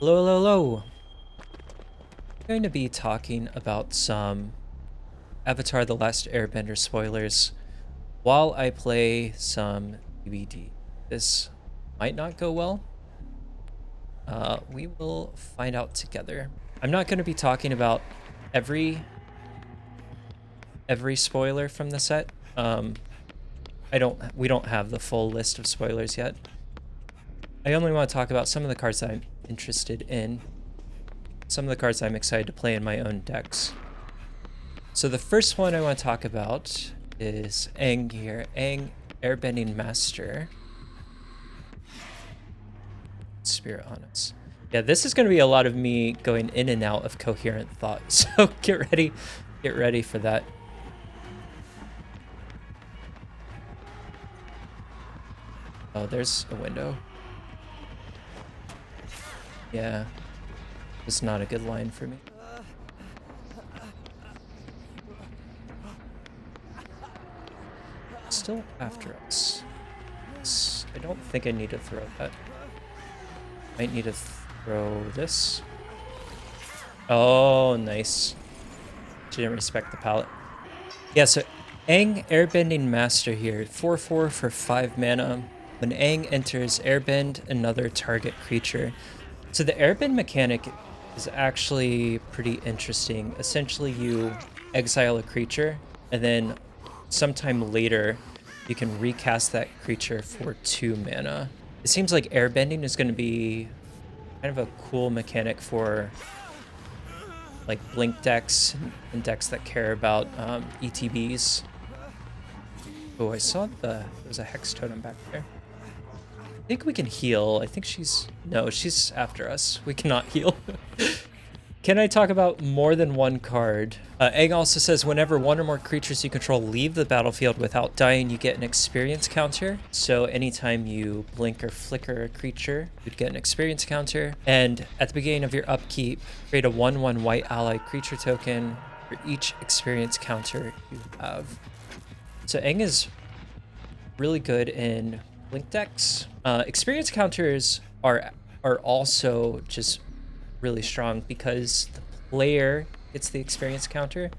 Hello, hello, hello. I'm going to be talking about some Avatar the Last Airbender spoilers while I play some DVD. This might not go well. We will find out together. I'm not going to be talking about every spoiler from the set. We don't have the full list of spoilers yet. I only want to talk about some of the cards that I'm interested in. Some of the cards I'm excited to play in my own decks. So the first one I want to talk about is Aang here. Aang, Airbending Master. Spirit on us. Yeah, this is going to be a lot of me going in and out of coherent thought. So get ready for that. Oh, there's a window. Yeah, it's not a good line for me. Still after us. I don't think I need to throw that. Might need to throw this. Oh, nice. She didn't respect the palette. Yeah, so Aang, Airbending Master here. 4/4 for 5 mana. When Aang enters, airbend another target creature. So the airbend mechanic is actually pretty interesting. Essentially, you exile a creature, and then sometime later, you can recast that creature for 2 mana. It seems like airbending is going to be kind of a cool mechanic for like blink decks and decks that care about ETBs. Oh, I saw there's a hex totem back there. I think we can heal. I think no, she's after us. We cannot heal. Can I talk about more than one card? Aang also says whenever one or more creatures you control leave the battlefield without dying, you get an experience counter. So anytime you blink or flicker a creature, you'd get an experience counter. And at the beginning of your upkeep, create a 1/1 white ally creature token for each experience counter you have. So Aang is really good in blink decks. Experience counters are also just really strong because the player gets the experience counter,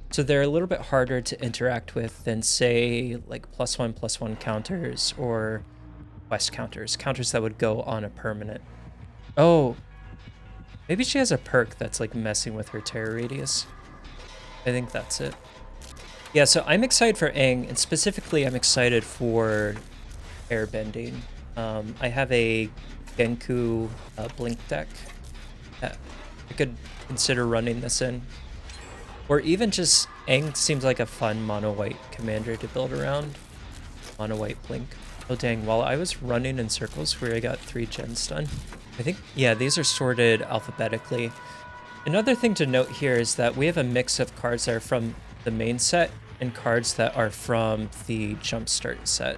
so they're a little bit harder to interact with than say like +1/+1 counters or quest counters that would go on a permanent. Oh, maybe she has a perk that's like messing with her terror radius. I think that's it. Yeah, so I'm excited for Aang, and specifically I'm excited for airbending. I have a Genku blink deck. I could consider running this in. Or even just Aang seems like a fun mono-white commander to build around. Mono-white blink. Oh dang, while I was running in circles where I got 3 gens done. I think, yeah, these are sorted alphabetically. Another thing to note here is that we have a mix of cards that are from the main set and cards that are from the Jumpstart set.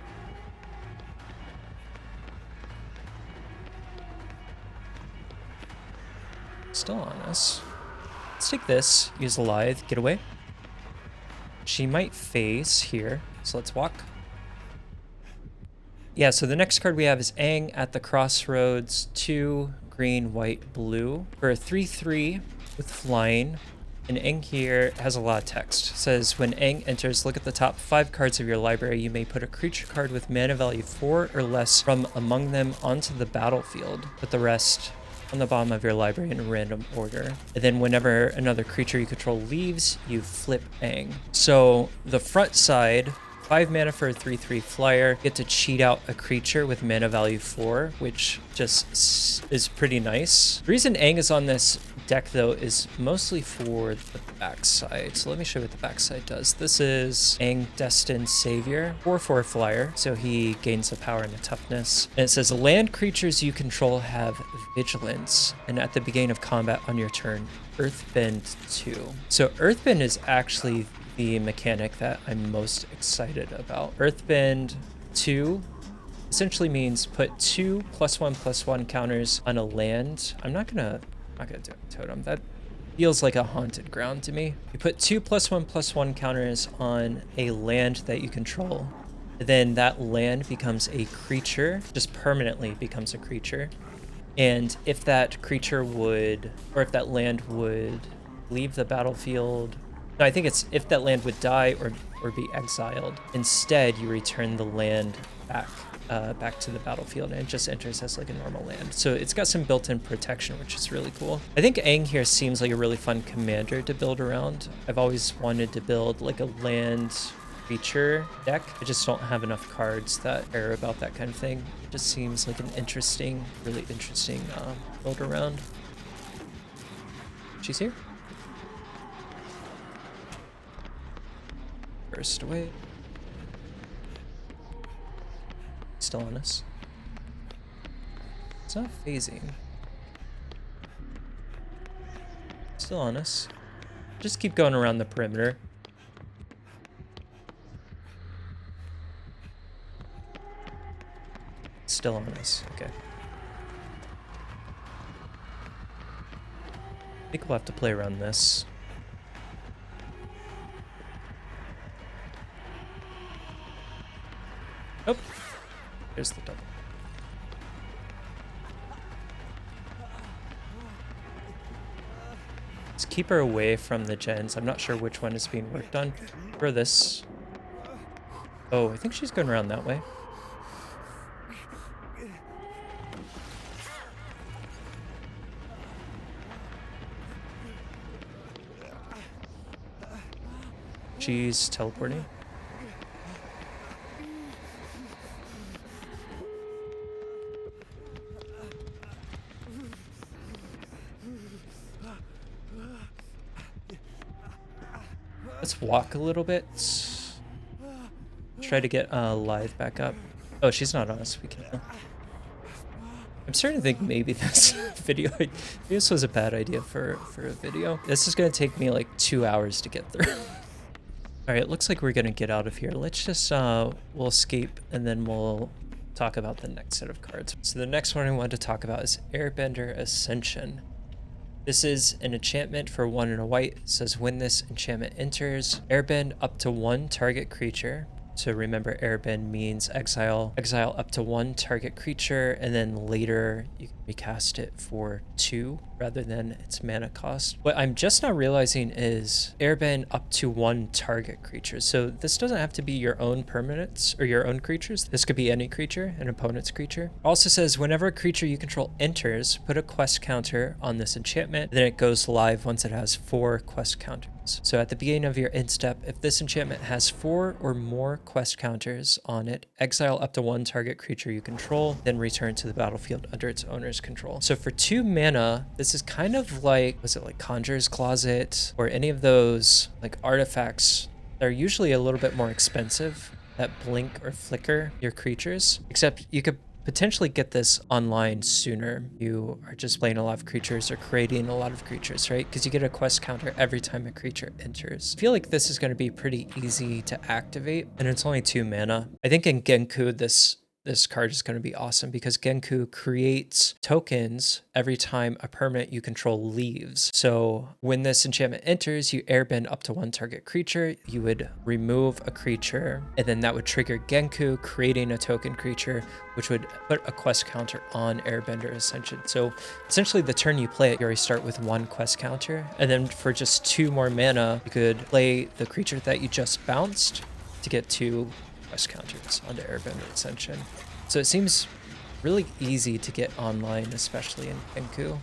Still on us. Let's take this, use Lithe, get away. She might phase here, so let's walk. Yeah, so the next card we have is Aang at the Crossroads, 2 green, white, blue. For a 3/3 with flying, and Aang here has a lot of text. It says, when Aang enters, look at the top 5 cards of your library. You may put a creature card with mana value 4 or less from among them onto the battlefield. Put the rest on the bottom of your library in a random order. And then whenever another creature you control leaves, you flip Aang. So the front side, 5 mana for a 3/3 flyer. You get to cheat out a creature with mana value 4, which just is pretty nice. The reason Aang is on this deck though is mostly for the backside. So let me show you what the backside does. This is Aang Destined Savior, 4/4 flyer. So he gains a power and a toughness. And it says land creatures you control have vigilance. And at the beginning of combat on your turn, Earthbend 2. So Earthbend is actually the mechanic that I'm most excited about. Earthbend 2 essentially means put 2 +1/+1 counters on a land. I'm not gonna do a totem. That feels like a haunted ground to me. You put 2 +1/+1 counters on a land that you control. Then that land becomes a creature, just permanently becomes a creature. And if that creature would, or if that land would leave the battlefield, no, I think it's if that land would die or be exiled. Instead, you return the land back to the battlefield, and it just enters as like a normal land. So it's got some built-in protection, which is really cool. I think Aang here seems like a really fun commander to build around. I've always wanted to build like a land creature deck. I just don't have enough cards that care about that kind of thing. It just seems like an interesting, really interesting build around. She's here. Burst away. Still on us. It's not phasing. Still on us. Just keep going around the perimeter. Still on us. Okay. I think we'll have to play around this. Oh, there's the double. Let's keep her away from the gens. I'm not sure which one is being worked on. For this. Oh, I think she's going around that way. She's teleporting. Let's walk a little bit. Try to get Lithe back up. Oh, she's not on us. We can. I'm starting to think maybe this video, maybe this was a bad idea for a video. This is gonna take me like 2 hours to get through. All right, it looks like we're gonna get out of here. Let's just we'll escape and then we'll talk about the next set of cards. So the next one I wanted to talk about is Airbender Ascension. This is an enchantment for 1 and a white. It says when this enchantment enters, airbend up to 1 target creature. So remember, airbend means exile up to 1 target creature, and then later you can recast it for 2 rather than its mana cost. What I'm just now realizing is airbend up to 1 target creature. So this doesn't have to be your own permanents or your own creatures. This could be any creature, an opponent's creature. Also says whenever a creature you control enters, put a quest counter on this enchantment, then it goes live once it has 4 quest counters. So at the beginning of your end step, if this enchantment has 4 or more quest counters on it, exile up to 1 target creature you control, then return to the battlefield under its owner's control. So for 2 mana, this is kind of like, was it like Conjurer's Closet or any of those like artifacts that are usually a little bit more expensive that blink or flicker your creatures, except you could potentially get this online sooner. You are just playing a lot of creatures or creating a lot of creatures, right? Because you get a quest counter every time a creature enters. I feel like this is going to be pretty easy to activate, and it's only 2 mana. I think in Genku, this card is going to be awesome because Genku creates tokens every time a permanent you control leaves. So when this enchantment enters, you airbend up to 1 target creature. You would remove a creature, and then that would trigger Genku, creating a token creature, which would put a quest counter on Airbender Ascension. So essentially the turn you play it, you already start with 1 quest counter, and then for just 2 more mana, you could play the creature that you just bounced to get 2 quest counters onto Airbender Ascension. So it seems really easy to get online, especially in Genku.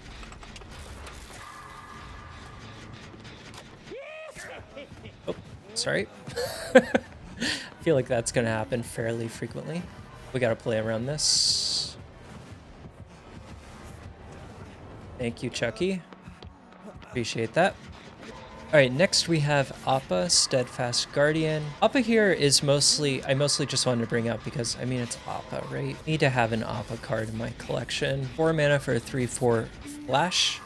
Oh, sorry. I feel like that's going to happen fairly frequently. We got to play around this. Thank you, Chucky. Appreciate that. All right, next we have Appa, Steadfast Guardian. Appa here is mostly, I mostly just wanted to bring up because, I mean, it's Appa, right? Need to have an Appa card in my collection. 4 mana for a 3/4 flash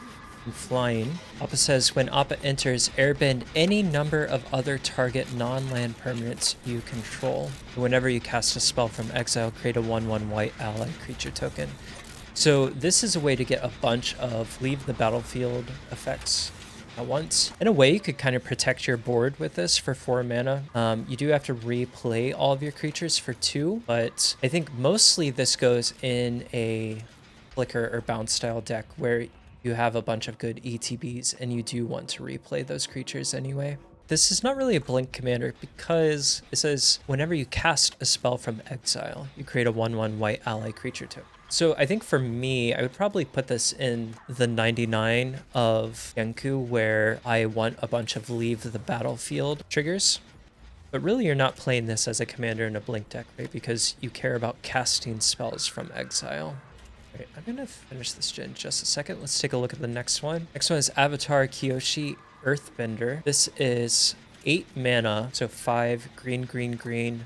and flying. Appa says when Appa enters, airbend any number of other target non-land permanents you control. Whenever you cast a spell from exile, create a 1/1 white ally creature token. So this is a way to get a bunch of leave the battlefield effects at once. In a way, you could kind of protect your board with this for 4 mana. You do have to replay all of your creatures for 2, but I think mostly this goes in a flicker or bounce style deck where you have a bunch of good ETBs and you do want to replay those creatures anyway. This is not really a blink commander because it says whenever you cast a spell from exile, you create a 1/1 white ally creature token. So I think for me, I would probably put this in the 99 of Genku where I want a bunch of leave the battlefield triggers. But really you're not playing this as a commander in a blink deck, right? Because you care about casting spells from exile. Right, I'm gonna finish this gen in just a second. Let's take a look at the next one. Next one is Avatar Kyoshi Earthbender. This is 8 mana, so 5 green, green, green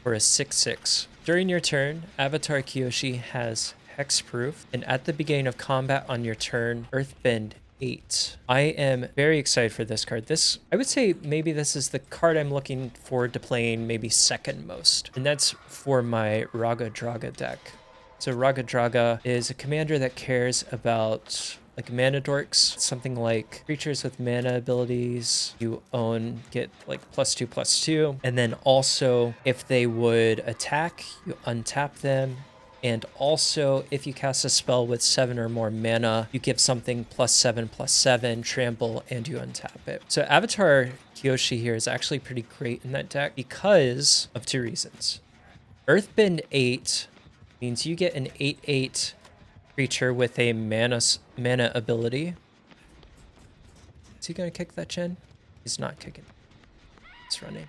for a 6/6. During your turn, Avatar Kyoshi has hexproof, and at the beginning of combat on your turn, Earthbend 8. I am very excited for this card. This, I would say maybe this is the card I'm looking forward to playing maybe second most, and that's for my Raga Draga deck. So Raga Draga is a commander that cares about like mana dorks, something like creatures with mana abilities you own get like +2/+2. And then also if they would attack, you untap them. And also if you cast a spell with 7 or more mana, you give something +7/+7, trample, and you untap it. So Avatar Kyoshi here is actually pretty great in that deck because of 2 reasons. Earthbend 8 means you get an 8/8 creature with a mana ability. Is he gonna kick that gen? He's not kicking. It's running.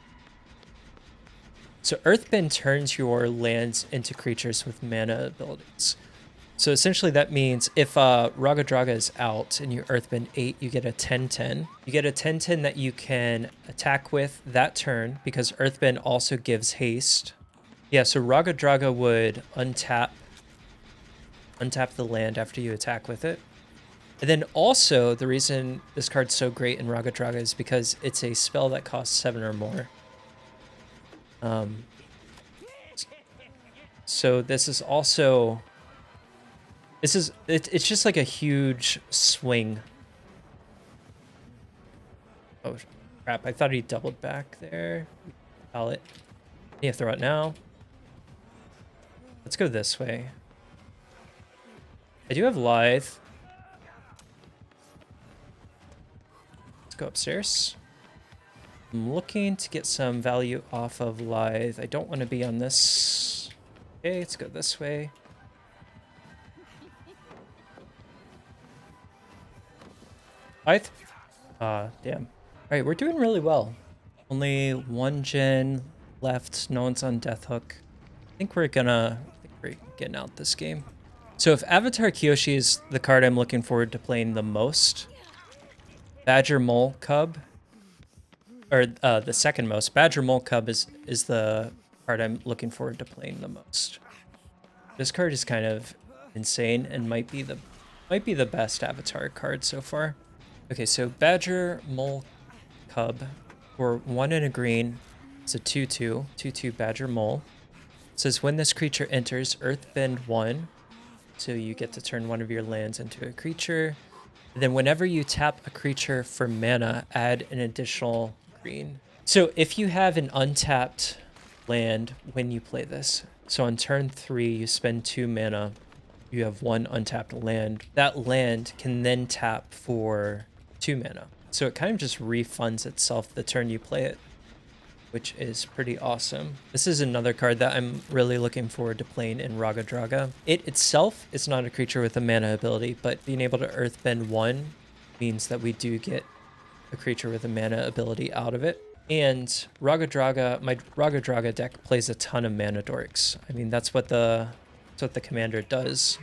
So Earthbend turns your lands into creatures with mana abilities. So essentially that means if Raga Draga is out and you Earthbend 8, you get a 10/10. You get a 10/10 that you can attack with that turn because Earthbend also gives haste. Yeah, so Raga Draga would untap the land after you attack with it. And then also, the reason this card's so great in Raga Draga is because it's a spell that costs 7 or more. So this is also... It's just like a huge swing. Oh, crap. I thought he doubled back there. Pallet. You have to throw it now. Let's go this way. I do have Lithe. Let's go upstairs. I'm looking to get some value off of Lithe. I don't want to be on this. Okay, let's go this way. Lithe? Damn. All right, we're doing really well. Only 1 gen left. No one's on Death Hook. I think we're getting out this game. So if Avatar Kyoshi is the card I'm looking forward to playing the most, Badger Mole Cub, or the second most, Badger Mole Cub is the card I'm looking forward to playing the most. This card is kind of insane and might be the best Avatar card so far. Okay, so Badger Mole Cub for 1 and a green. It's a 2/2, 2/2 Badger Mole. It says when this creature enters, Earthbend 1. So you get to turn one of your lands into a creature. And then whenever you tap a creature for mana, add an additional green. So if you have an untapped land when you play this, so on turn 3, you spend 2 mana, you have 1 untapped land. That land can then tap for 2 mana. So it kind of just refunds itself the turn you play it, which is pretty awesome. This is another card that I'm really looking forward to playing in Raga Draga. It itself is not a creature with a mana ability, but being able to Earthbend 1 means that we do get a creature with a mana ability out of it. And Raga Draga, my Raga Draga deck plays a ton of mana dorks. I mean, that's what the commander does.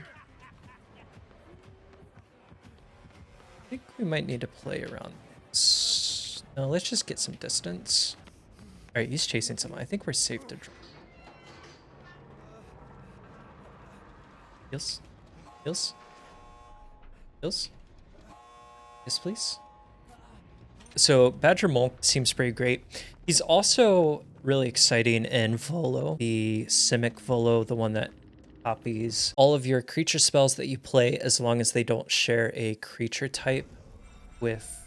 I think we might need to play around this. No, let's just get some distance. All right, he's chasing someone. I think we're safe to draw. Heals? Heals? Heals? Yes, please. So Badger Mole seems pretty great. He's also really exciting in Volo, the Simic Volo, the one that copies all of your creature spells that you play as long as they don't share a creature type with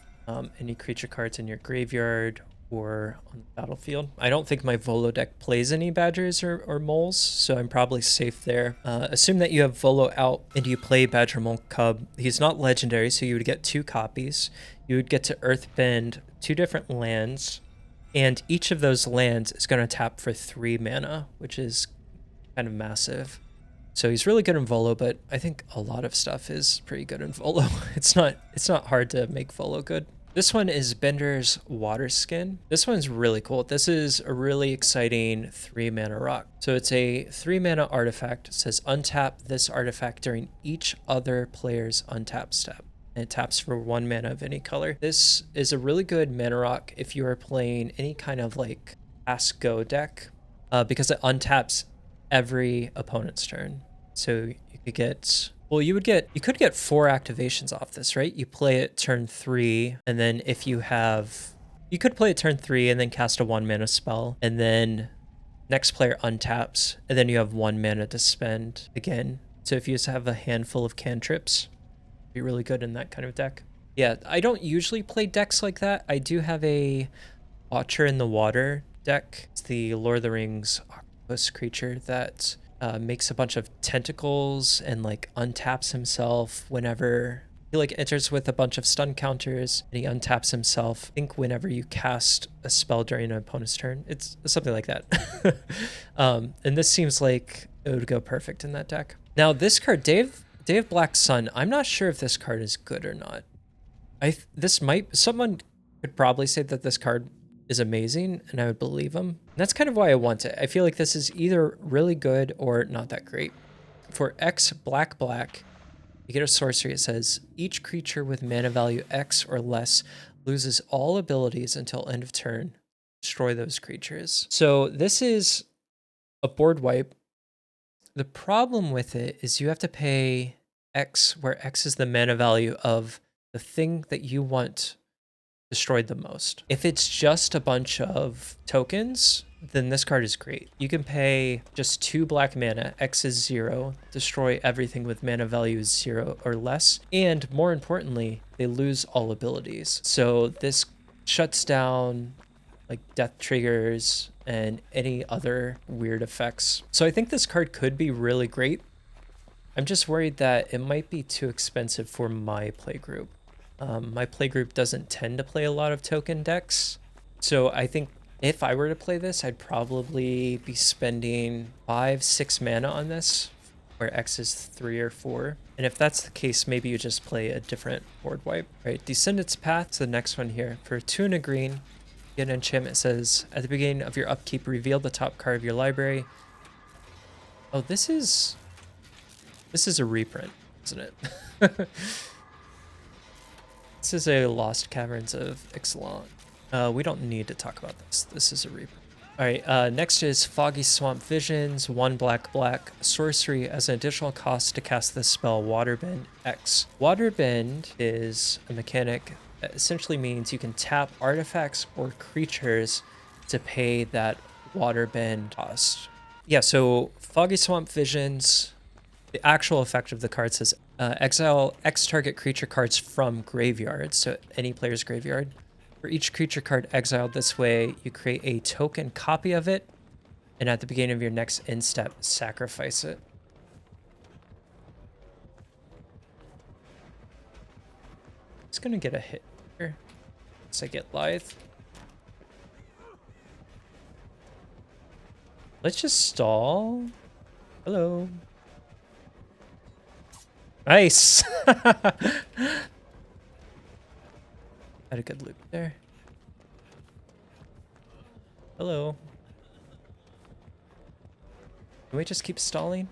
any creature cards in your graveyard or on the battlefield. I don't think my Volo deck plays any badgers or moles, so I'm probably safe there. Assume that you have Volo out and you play Badger Mole Cub. He's not legendary, so you would get 2 copies. You would get to Earthbend 2 different lands, and each of those lands is going to tap for 3 mana, which is kind of massive. So he's really good in Volo, but I think a lot of stuff is pretty good in Volo. It's not hard to make Volo good. This one is Bender's Water Skin. This one's really cool. This is a really exciting 3 mana rock. So it's a 3 mana artifact. It says untap this artifact during each other player's untap step. And it taps for 1 mana of any color. This is a really good mana rock if you are playing any kind of like Ask Go deck, because it untaps every opponent's turn. So you could get, well, you could get 4 activations off this, right? You play it turn 3, and then if you could play it turn 3 and then cast a 1 mana spell, and then next player untaps, and then you have 1 mana to spend again. So if you just have a handful of cantrips, it'd be really good in that kind of deck. Yeah, I don't usually play decks like that. I do have a Watcher in the Water deck. It's the Lord of the Rings octopus creature that makes a bunch of tentacles and like untaps himself whenever he like enters with a bunch of stun counters, and he untaps himself. I think whenever you cast a spell during an opponent's turn, it's something like that. And this seems like it would go perfect in that deck. Now this card, Dave Black Sun, I'm not sure if this card is good or not. Someone could probably say that this card is amazing, and I would believe them. And that's kind of why I want it. I feel like this is either really good or not that great. For X black, you get a sorcery. It says each creature with mana value X or less loses all abilities until end of turn. Destroy those creatures. So this is a board wipe. The problem with it is you have to pay X, where X is the mana value of the thing that you want destroyed the most. If it's just a bunch of tokens, then this card is great. You can pay just 2 black mana, X is 0, destroy everything with mana value 0 or less, and more importantly, they lose all abilities. So this shuts down like death triggers and any other weird effects. So I think this card could be really great. I'm just worried that it might be too expensive for my playgroup. My playgroup doesn't tend to play a lot of token decks, so I think if I were to play this, I'd probably be spending 5-6 mana on this, where X is 3 or 4. And if that's the case, maybe you just play a different board wipe. All right, Descendant's Path is the next one here. For 2 and a green, you get an enchantment. It says, at the beginning of your upkeep, reveal the top card of your library. Oh, this is a reprint, isn't it? This is a Lost Caverns of Ixalan. We don't need to talk about this. This is a reprint. All right, next is Foggy Swamp Visions, 1 black, sorcery as an additional cost to cast this spell, Waterbend X. Waterbend is a mechanic that essentially means you can tap artifacts or creatures to pay that Waterbend cost. Yeah, so Foggy Swamp Visions, the actual effect of the card says exile X target creature cards from graveyard, so any player's graveyard. For each creature card exiled this way, you create a token copy of it, and at the beginning of your next end step, sacrifice it. It's gonna get a hit here once I get Lithe. Let's just stall. Hello. Nice. Had a good loop there. Hello. Can we just keep stalling?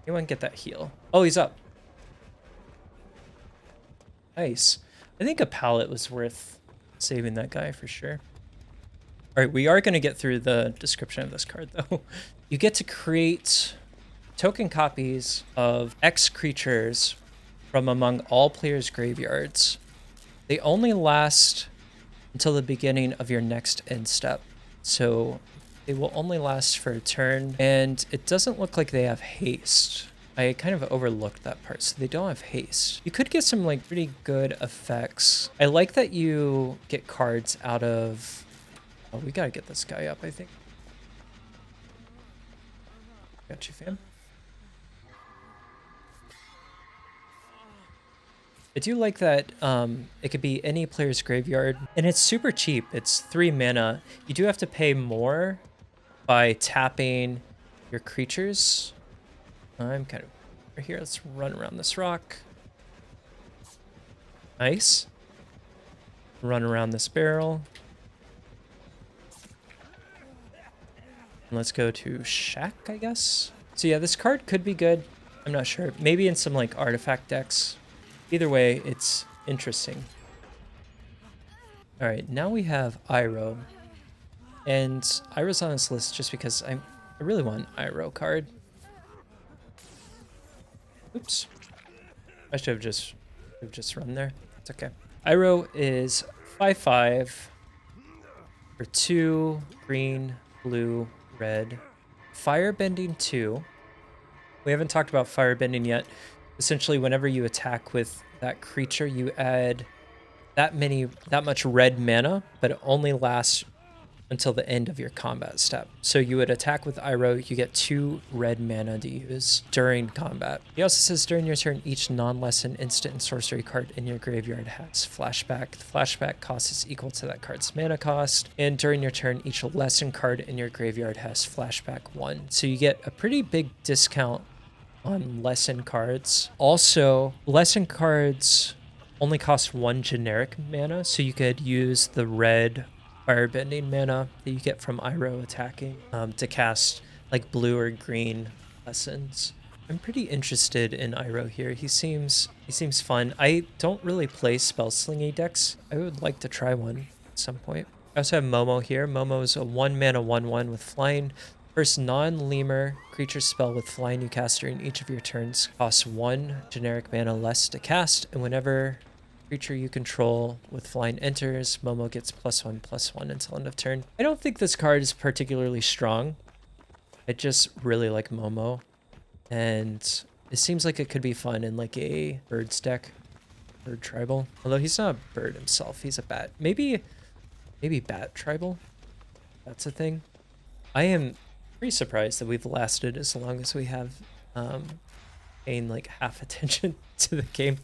Anyone get that heal? Oh, he's up. Nice. I think a pallet was worth saving that guy for sure. All right, we are going to get through the description of this card, though. You get to create token copies of X creatures from among all players' graveyards. They only last until the beginning of your next end step. So they will only last for a turn, and it doesn't look like they have haste. I kind of overlooked that part, so they don't have haste. You could get some like pretty good effects. I like that you get cards out of... Oh, we gotta get this guy up, I think. Got you, fam. I do like that it could be any player's graveyard, and it's super cheap. It's 3 mana. You do have to pay more by tapping your creatures. I'm kind of over here. Let's run around this rock. Nice. Run around this barrel. And let's go to Shack, I guess. So yeah, this card could be good. I'm not sure. Maybe in some like artifact decks. Either way, it's interesting. All right, now we have Iroh. And Iroh's on this list just because I really want an Iroh card. Oops. I should have just run there. It's okay. Iroh is 5/5 for 2 green, blue, red. Firebending 2. We haven't talked about firebending yet. Essentially, whenever you attack with that creature, you add that much red mana, but it only lasts until the end of your combat step. So you would attack with Iroh, you get 2 red mana to use during combat. He also says during your turn, each non-lesson instant and sorcery card in your graveyard has flashback. The flashback cost is equal to that card's mana cost. And during your turn, each lesson card in your graveyard has flashback 1. So you get a pretty big discount on lesson cards. Also, lesson cards only cost 1 generic mana, so you could use the red firebending mana that you get from Iroh attacking to cast like blue or green lessons. I'm pretty interested in Iroh here. He seems fun. I don't really play spell slingy decks. I would like to try one at some point. I also have Momo here. Momo is a 1 mana 1/1 with flying. First non-lemur creature spell with flying you cast during each of your turns costs 1 generic mana less to cast, and whenever creature you control with flying enters, Momo gets +1/+1 until end of turn. I don't think this card is particularly strong. I just really like Momo, and it seems like it could be fun in like a birds deck, bird tribal. Although he's not a bird himself, he's a bat. Maybe bat tribal. That's a thing. I am pretty surprised that we've lasted as long as we have, paying like half attention to the game.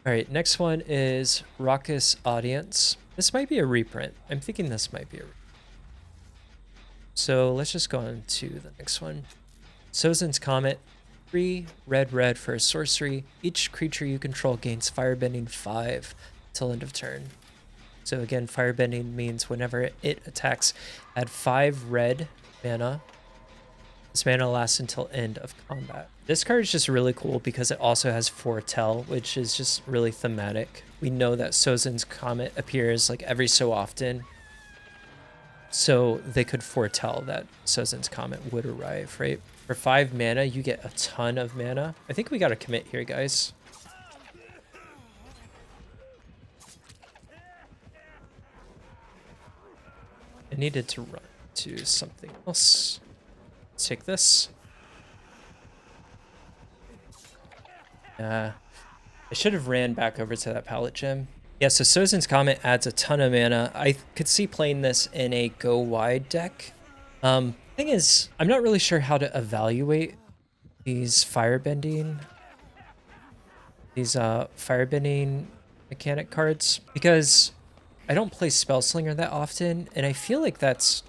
All right, next one is Raucous Audience. This might be a reprint. I'm thinking this might be a reprint. So let's just go on to the next one. Sozin's Comet. 3 red for a sorcery. Each creature you control gains firebending 5 till end of turn. So again, firebending means whenever it attacks, add 5 red mana. This mana lasts until end of combat. This card is just really cool because it also has Foretell, which is just really thematic. We know that Sozin's Comet appears like every so often, so they could foretell that Sozin's Comet would arrive, right? For 5 mana, you get a ton of mana. I think we gotta commit here, guys. I needed to run to something else. Let's take this. I should have ran back over to that palette gem. Yeah, so Sozin's Comet adds a ton of mana. I could see playing this in a go wide deck. Thing is, I'm not really sure how to evaluate these firebending mechanic cards, because I don't play Spellslinger that often, and I feel like that's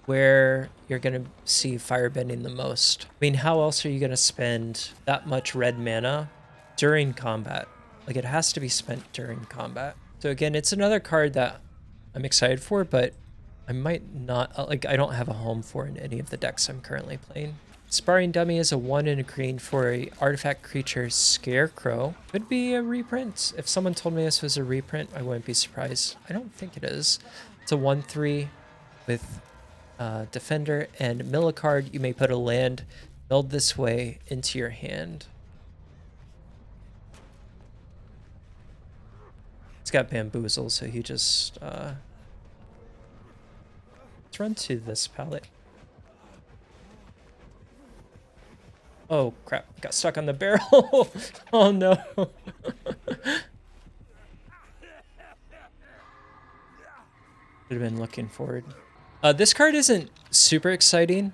where you're gonna see firebending the most. I mean, how else are you gonna spend that much red mana during combat? Like, it has to be spent during combat. So again, it's another card that I'm excited for, but I might not, like, I don't have a home for in any of the decks I'm currently playing. Sparring Dummy is a 1 and a green for a artifact creature, Scarecrow. Could be a reprint. If someone told me this was a reprint, I wouldn't be surprised. I don't think it is. It's a 1/3 with Defender and mill a card. You may put a land milled this way into your hand. It's got Bamboozle, so he just let's run to this palette. Oh crap, got stuck on the barrel. Oh no. Should have been looking forward. This card isn't super exciting.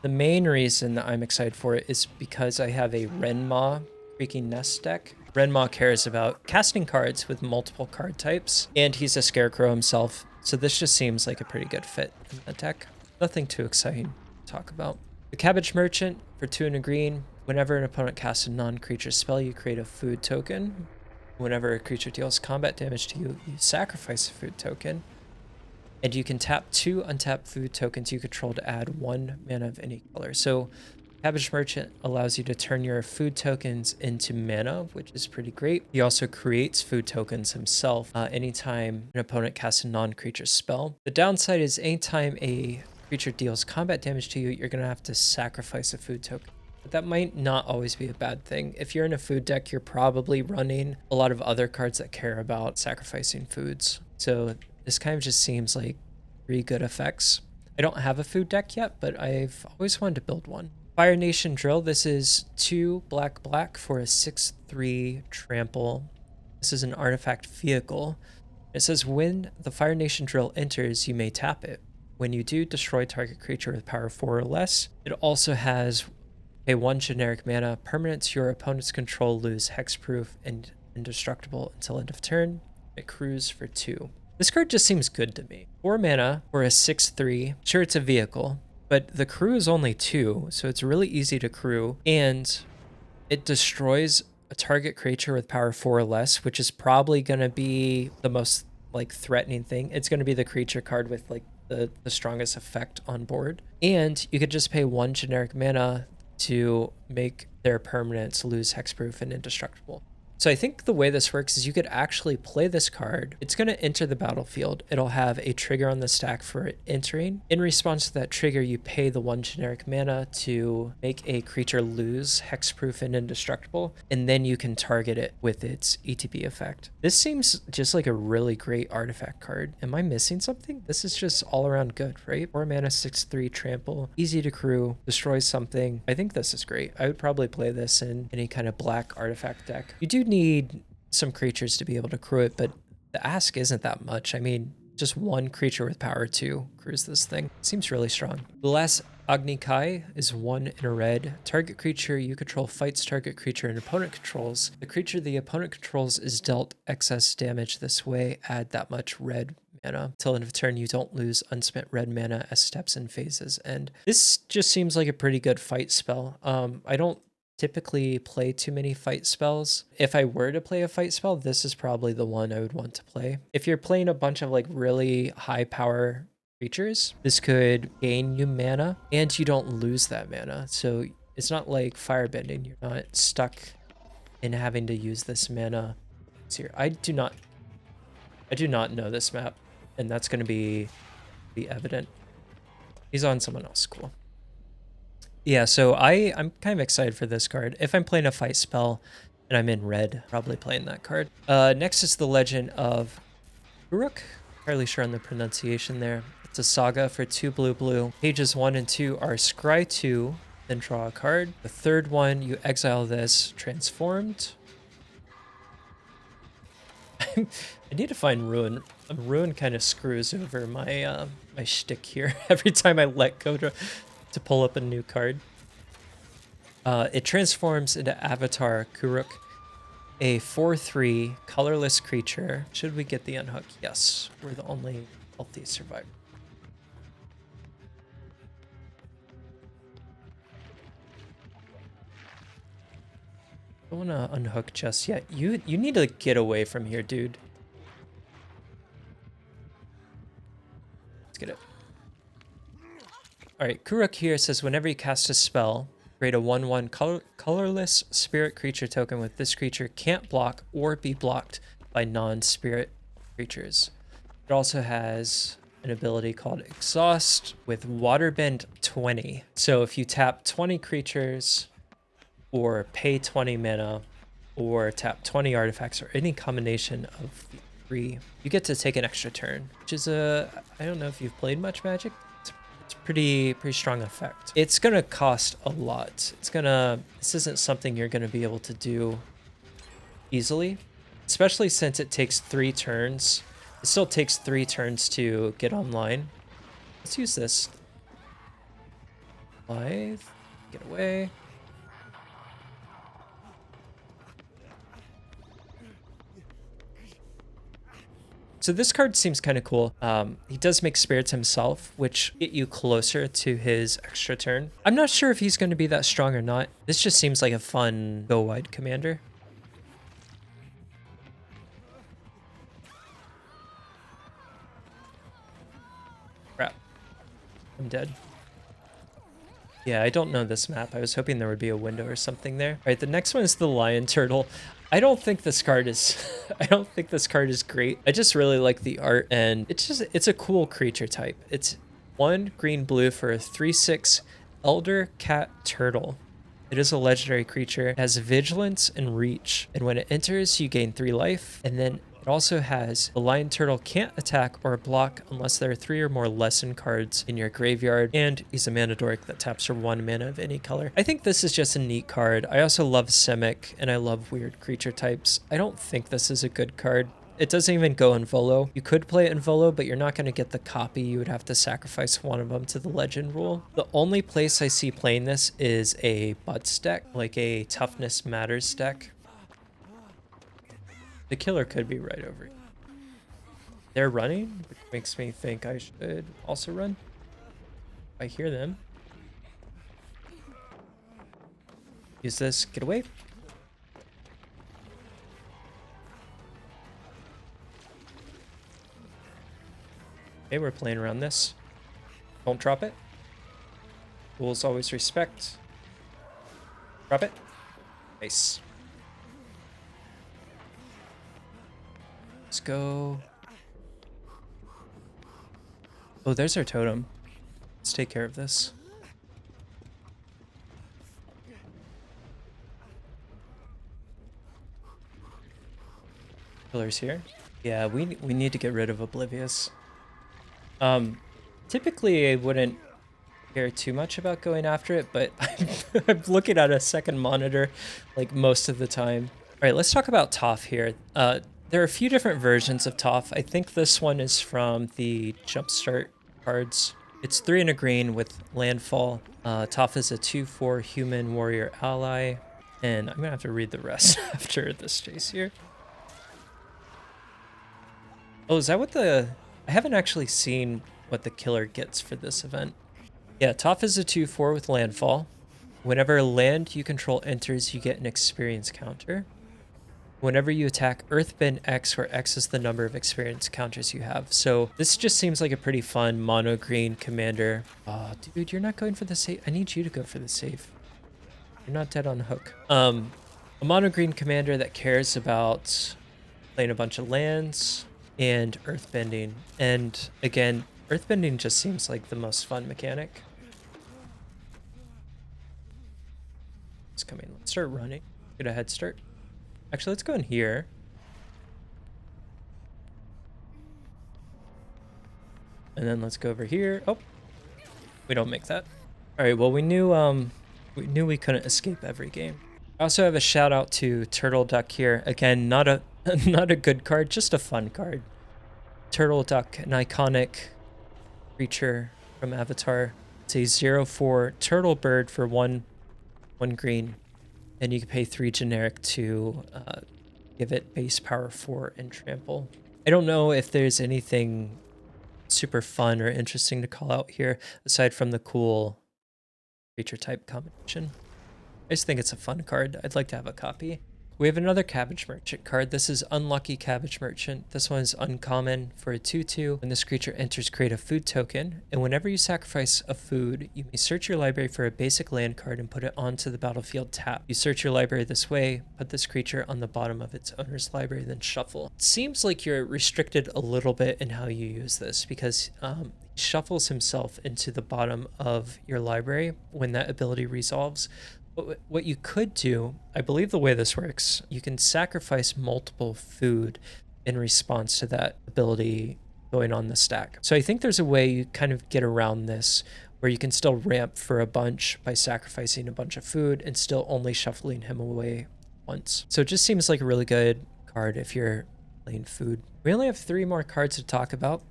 The main reason that I'm excited for it is because I have a Renma Creaking Nest deck. Renma cares about casting cards with multiple card types, and he's a scarecrow himself, so this just seems like a pretty good fit in the deck. Nothing too exciting to talk about. The Cabbage Merchant for 2 and a green. Whenever an opponent casts a non-creature spell, you create a food token. Whenever a creature deals combat damage to you, you sacrifice a food token. And you can tap 2 untapped food tokens you control to add 1 mana of any color. So Cabbage Merchant allows you to turn your food tokens into mana, which is pretty great. He also creates food tokens himself anytime an opponent casts a non-creature spell. The downside is anytime a creature deals combat damage to you, you're going to have to sacrifice a food token. But that might not always be a bad thing. If you're in a food deck, you're probably running a lot of other cards that care about sacrificing foods. So this kind of just seems like 3 good effects. I don't have a food deck yet, but I've always wanted to build one. Fire Nation Drill. This is 2 black for a 6/3 trample. This is an artifact vehicle. It says when the Fire Nation Drill enters, you may tap it. When you do, destroy target creature with power 4 or less. It also has a 1 generic mana. Permanents your opponent's control lose hexproof and indestructible until end of turn. It crews for 2. This card just seems good to me. 4 mana for a 6/3. Sure, it's a vehicle, but the crew is only 2, so it's really easy to crew, and it destroys a target creature with power 4 or less, which is probably going to be the most like threatening thing. It's going to be the creature card with like the strongest effect on board. And you could just pay 1 generic mana to make their permanents lose hexproof and indestructible. So I think the way this works is you could actually play this card. It's going to enter the battlefield. It'll have a trigger on the stack for it entering. In response to that trigger, you pay the 1 generic mana to make a creature lose hexproof and indestructible, and then you can target it with its ETB effect. This seems just like a really great artifact card. Am I missing something? This is just all around good, right? 4 mana, 6/3 trample, easy to crew, destroys something. I think this is great. I would probably play this in any kind of black artifact deck. You do need some creatures to be able to crew it, but the ask isn't that much. I mean, just 1 creature with power 2 crews this thing. Seems really strong. The last Agni Kai is 1 in a red. Target creature you control fights target creature an opponent controls. The creature the opponent controls is dealt excess damage this way. Add that much red mana. Till end of turn, you don't lose unspent red mana as steps and phases end. This just seems like a pretty good fight spell. I don't typically play too many fight spells. If I were to play a fight spell, this is probably the one I would want to play. If you're playing a bunch of like really high power creatures, this could gain you mana and you don't lose that mana. So it's not like firebending. You're not stuck in having to use this mana. Here, I do not know this map, and that's going to be evident. He's on someone else. Cool. Yeah, so I'm kind of excited for this card. If I'm playing a fight spell and I'm in red, probably playing that card. Next is the Legend of Uruk. Fairly sure on the pronunciation there. It's a saga for 2 blue. Pages 1 and 2 are scry 2, then draw a card. The third one, you exile this transformed. I need to find Ruin. Ruin kind of screws over my my shtick here every time I let go to pull up a new card. It transforms into Avatar Kuruk, a 4/3 colorless creature. Should we get the unhook? Yes, we're the only healthy survivor. I don't want to unhook just yet. You need to get away from here, dude. Let's get it. All right, Kuruk here says whenever you cast a spell, create a 1/1 colorless spirit creature token with this creature can't block or be blocked by non-spirit creatures. It also has an ability called Exhaust with Waterbend 20. So if you tap 20 creatures or pay 20 mana or tap 20 artifacts or any combination of the 3, you get to take an extra turn, which is I don't know if you've played much Magic. It's pretty strong effect. It's gonna cost a lot. This isn't something you're gonna be able to do easily, especially since it takes 3 turns. It still takes 3 turns to get online. Let's use this. Live, get away. So this card seems kind of cool. He does make spirits himself, which get you closer to his extra turn. I'm not sure if he's going to be that strong or not. This just seems like a fun go wide commander. Crap. I'm dead. Yeah, I don't know this map. I was hoping there would be a window or something there. All right, the next one is the lion turtle. I don't think this card is I don't think this card is great. I just really like the art, and it's a cool creature type. It's 1 green blue for a 3/6 elder cat turtle. It is a legendary creature. It has vigilance and reach, and when it enters, you gain 3 life, and then it also has the lion turtle can't attack or block unless there are 3 or more lesson cards in your graveyard, and he's a mana dork that taps for 1 mana of any color. I think this is just a neat card. I also love Simic, and I love weird creature types. I don't think this is a good card. It doesn't even go in Volo. You could play it in Volo, but you're not going to get the copy. You would have to sacrifice one of them to the legend rule. The only place I see playing this is a Butts deck, like a Toughness Matters deck. The killer could be right over here. They're running, which makes me think I should also run. I hear them. Use this, get away. Okay, we're playing around this. Don't drop it. Rules always respect. Drop it. Nice. Let's go. Oh, there's our totem. Let's take care of this. Killer's here. Yeah, we need to get rid of Oblivious. Typically I wouldn't care too much about going after it, but I'm looking at a second monitor like most of the time. All right, let's talk about Toph here. There are a few different versions of Toph. I think this one is from the Jumpstart cards. It's 3 and a green with landfall. Toph is a 2/4 human warrior ally, and I'm gonna have to read the rest after this chase here. Oh, is that what I haven't actually seen what the killer gets for this event. Yeah, Toph is a 2/4 with landfall. Whenever land you control enters, you get an experience counter. Whenever you attack, Earthbend X, where X is the number of experience counters you have. So this just seems like a pretty fun mono green commander. Oh, dude, you're not going for the save. I need you to go for the save. You're not dead on the hook. A mono green commander that cares about playing a bunch of lands and earthbending. And again, earthbending just seems like the most fun mechanic. It's coming. Let's start running. Get a head start. Actually, let's go in here. And then let's go over here. Oh, we don't make that. All right, well, we knew we couldn't escape every game. I also have a shout out to Turtle Duck here. Again, not a not a good card, just a fun card. Turtle Duck, an iconic creature from Avatar. It's a 0/4 turtle bird for one green. And you can pay 3 generic to give it base power 4 and trample. I don't know if there's anything super fun or interesting to call out here, aside from the cool creature type combination. I just think it's a fun card. I'd like to have a copy. We have another Cabbage Merchant card. This is Unlucky Cabbage Merchant. This one is uncommon for a 2/2. When this creature enters, create a food token. And whenever you sacrifice a food, you may search your library for a basic land card and put it onto the battlefield tap. You search your library this way, put this creature on the bottom of its owner's library, then shuffle. It seems like you're restricted a little bit in how you use this because he shuffles himself into the bottom of your library when that ability resolves. What you could do, I believe the way this works, you can sacrifice multiple food in response to that ability going on the stack. So I think there's a way you kind of get around this where you can still ramp for a bunch by sacrificing a bunch of food and still only shuffling him away once. So it just seems like a really good card if you're playing food. We only have 3 more cards to talk about.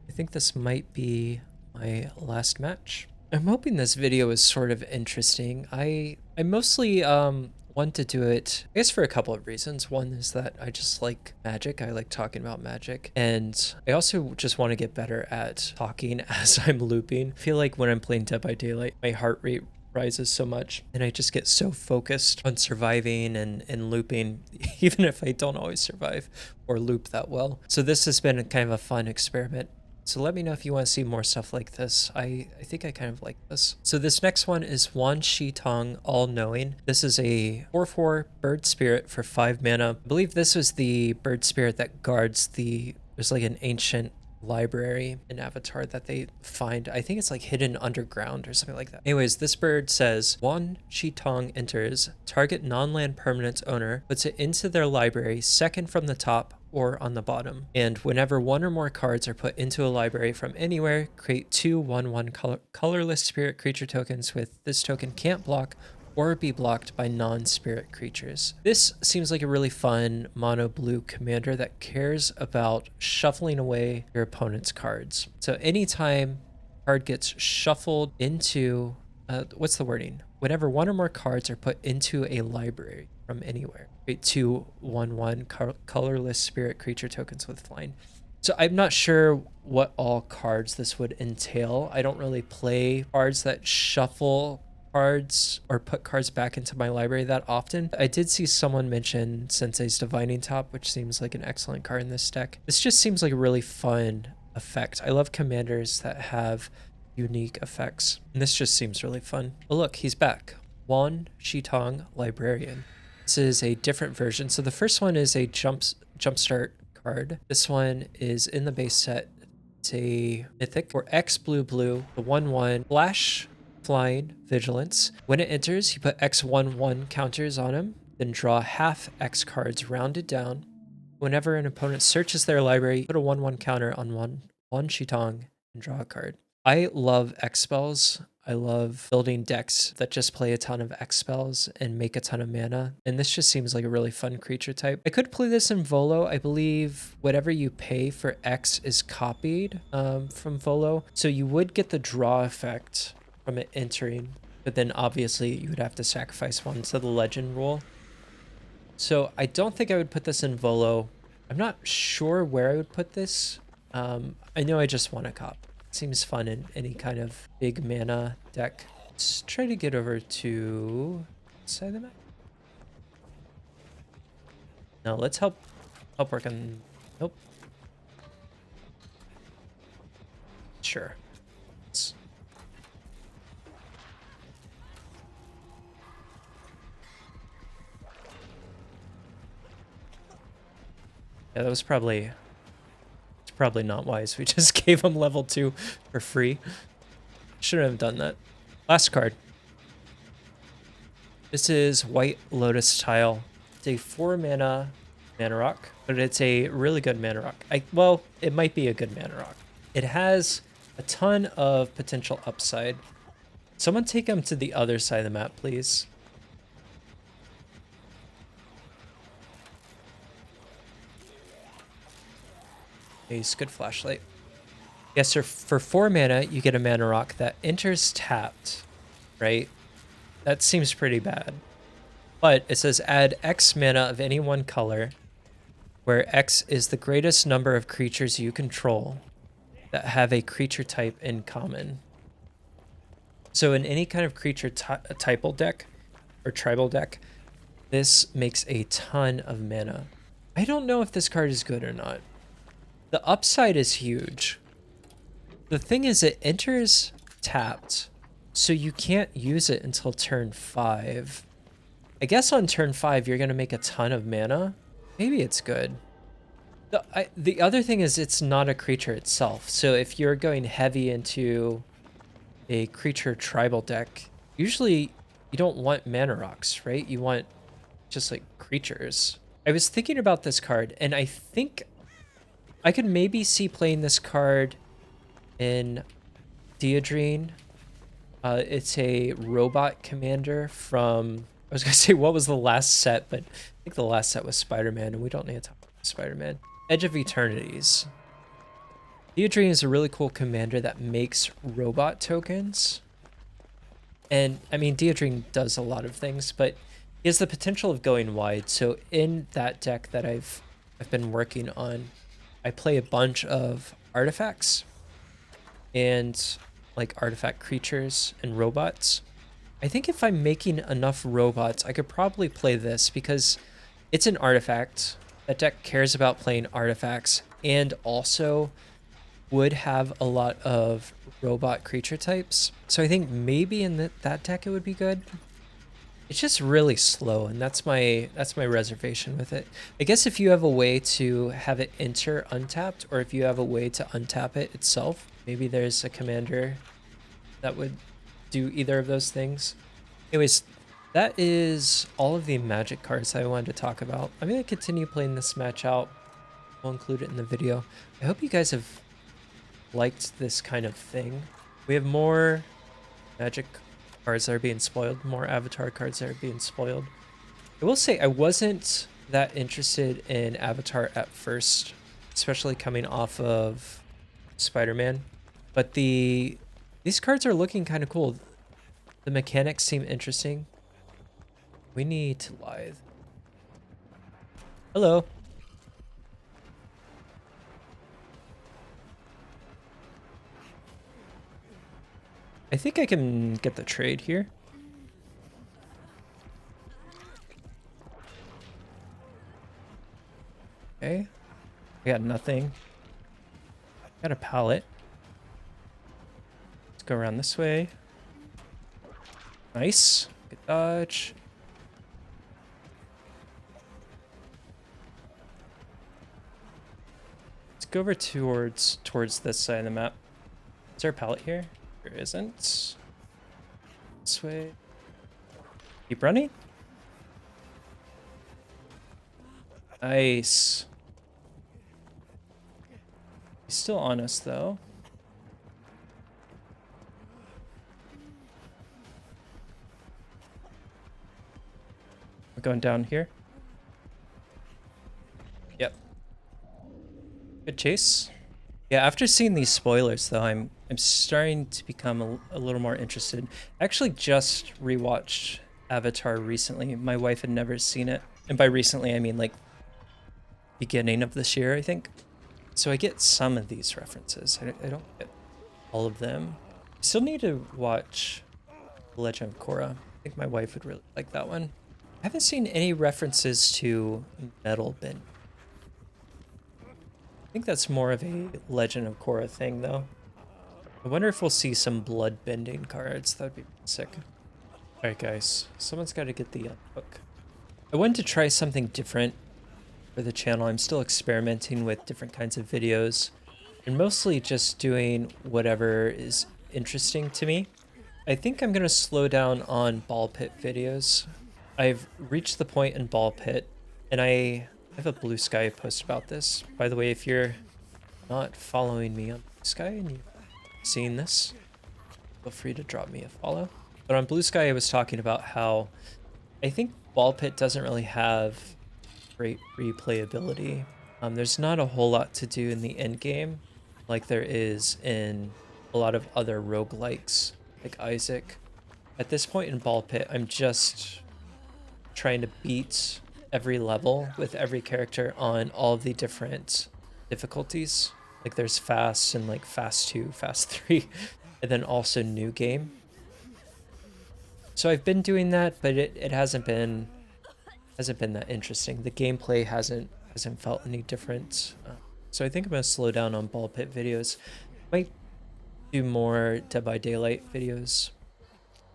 I think this might be my last match. I'm hoping this video is sort of interesting. I mostly want to do it, I guess, for a couple of reasons. One is that I just like Magic. I like talking about Magic. And I also just want to get better at talking as I'm looping. I feel like when I'm playing Dead by Daylight, my heart rate rises so much and I just get so focused on surviving and looping, even if I don't always survive or loop that well. So this has been kind of a fun experiment. So let me know if you want to see more stuff like this. I think I kind of like this. So this next one is Wan Shi Tong, All Knowing. This is a 4/4 bird spirit for 5 mana. I believe this was the bird spirit that guards there's like an ancient library in Avatar that they find. I think it's like hidden underground or something like that. Anyways, this bird says, Wan Shi Tong enters, target non-land permanent owner, puts it into their library, second from the top, or on the bottom. And whenever 1 or more cards are put into a library from anywhere, create 2 1/1 colorless spirit creature tokens with this token can't block or be blocked by non-spirit creatures. This seems like a really fun mono blue commander that cares about shuffling away your opponent's cards. So anytime a card gets shuffled into, what's the wording? Whenever 1 or more cards are put into a library from anywhere, create 2 1/1 colorless spirit creature tokens with flying. So I'm not sure what all cards this would entail. I don't really play cards that shuffle cards or put cards back into my library that often. I did see someone mention Sensei's Divining Top, which seems like an excellent card in this deck. This just seems like a really fun effect. I love commanders that have unique effects, and this just seems really fun. Oh look, he's back. Wan Shi Tong, Librarian. This is a different version. So the first one is a jumpstart card. This one is in the base set. It's a mythic for X blue blue, the 1/1 flash flying vigilance. When it enters, you put X 1/1 counters on him, then draw half X cards rounded down. Whenever an opponent searches their library, put a 1/1 counter on Wan Shi Tong and draw a card. I love X spells. I love building decks that just play a ton of X spells and make a ton of mana. And this just seems like a really fun creature type. I could play this in Volo. I believe whatever you pay for X is copied from Volo. So you would get the draw effect from it entering, but then obviously you would have to sacrifice one to the legend rule. So I don't think I would put this in Volo. I'm not sure where I would put this. I know I just want a cop. Seems fun in any kind of big mana deck. Let's try to get over to side of the map. No, let's help work on. Nope. Sure. Yeah, that was probably not wise. We just gave him level 2 for free. Shouldn't have done that. Last card. This is White Lotus Tile. It's a 4 mana rock, but it's a really good mana rock. Well, it might be a good mana rock. It has a ton of potential upside. Someone take him to the other side of the map, please. Ace, good flashlight. Yes, sir. For 4 mana, you get a mana rock that enters tapped, right? That seems pretty bad. But it says add X mana of any one color, where X is the greatest number of creatures you control that have a creature type in common. So in any kind of creature typal deck or tribal deck, this makes a ton of mana. I don't know if this card is good or not. The upside is huge. The thing is, it enters tapped, so you can't use it until turn 5. I guess on turn 5, you're going to make a ton of mana. Maybe it's good. The other thing is, it's not a creature itself. So if you're going heavy into a creature tribal deck, usually you don't want mana rocks, right? You want just like creatures. I was thinking about this card, and I think I could maybe see playing this card in Deodrine It's a robot commander from, I was gonna say what was the last set, but I think the last set was Spider-Man, and we don't need to talk about Spider-Man. Edge of Eternities. Deodream is a really cool commander that makes robot tokens. And I mean, Deodream does a lot of things, but he has the potential of going wide. So in that deck that I've been working on, I play a bunch of artifacts and like artifact creatures and robots. I think if I'm making enough robots, I could probably play this because it's an artifact. That deck cares about playing artifacts and also would have a lot of robot creature types. So I think maybe in that deck it would be good. It's just really slow, and that's my reservation with it. I guess if you have a way to have it enter untapped, or if you have a way to untap it itself, maybe there's a commander that would do either of those things. Anyways, that is all of the Magic cards I wanted to talk about. I'm going to continue playing this match out. We'll include it in the video. I hope you guys have liked this kind of thing. We have more Magic cards that are being spoiled, more Avatar cards that are being spoiled. I will say I wasn't that interested in Avatar at first, especially coming off of Spider-Man, but these cards are looking kind of cool. The mechanics seem interesting. We need to lithe. Hello. I think I can get the trade here. Okay. I got nothing. Got a pallet. Let's go around this way. Nice. Good dodge. Let's go over towards this side of the map. Is there a pallet here? There isn't. This way. Keep running. Nice. He's still on us though. We're going down here. Yep. Good chase. Yeah, after seeing these spoilers though, I'm starting to become a little more interested. I actually just rewatched Avatar recently. My wife had never seen it. And by recently, I mean like beginning of this year, I think. So I get some of these references. I don't get all of them. I still need to watch The Legend of Korra. I think my wife would really like that one. I haven't seen any references to Metal Bin. I think that's more of a Legend of Korra thing, though. I wonder if we'll see some blood bending cards. That would be sick. Alright, guys. Someone's got to get the hook. I wanted to try something different for the channel. I'm still experimenting with different kinds of videos and mostly just doing whatever is interesting to me. I think I'm going to slow down on ball pit videos. I've reached the point in ball pit, and I have a Bluesky post about this. By the way, if you're not following me on Bluesky and you've seen this, feel free to drop me a follow. But on Bluesky, I was talking about how I think ball pit doesn't really have great replayability. There's not a whole lot to do in the end game like there is in a lot of other roguelikes like Isaac. At this point in ball pit, I'm just trying to beat every level with every character on all of the different difficulties. Like there's fast and like fast 2, fast 3, and then also new game. So I've been doing that, but it hasn't been that interesting. The gameplay hasn't felt any different. So I think I'm gonna slow down on ball pit videos. Might do more Dead by Daylight videos.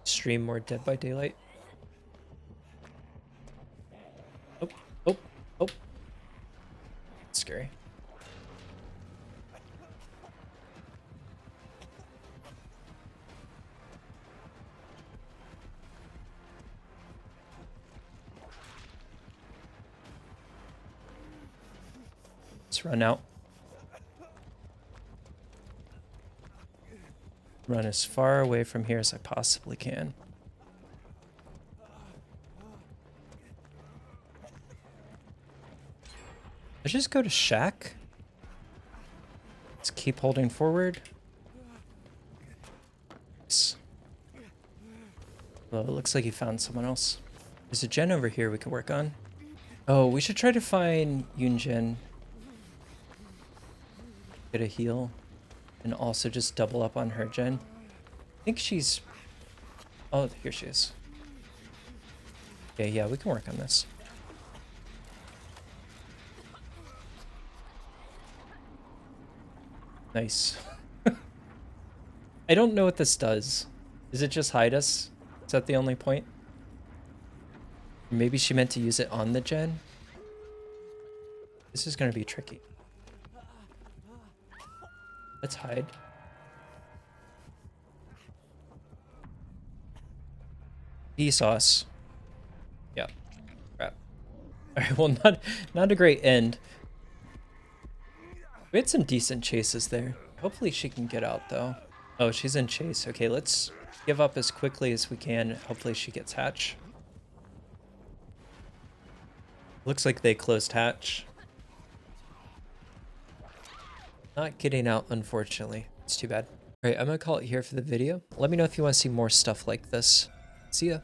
Stream more Dead by Daylight. Oh, oh, oh. Scary. Let's run out. Run as far away from here as I possibly can. I just go to Shack. Let's keep holding forward. Well, it looks like he found someone else. There's a gen over here we could work on. Oh, we should try to find Yunjin. Get a heal. And also just double up on her gen. I think she's... Oh, here she is. Okay, yeah, we can work on this. Nice. I don't know what this does. Does it just hide us? Is that the only point? Maybe she meant to use it on the gen? This is gonna be tricky. Let's hide. He saw us. Yeah. Crap. Alright, well, not a great end. We had some decent chases there. Hopefully she can get out, though. Oh, she's in chase. Okay, let's give up as quickly as we can. Hopefully she gets hatch. Looks like they closed hatch. Not getting out, unfortunately. It's too bad. Alright, I'm gonna call it here for the video. Let me know if you want to see more stuff like this. See ya.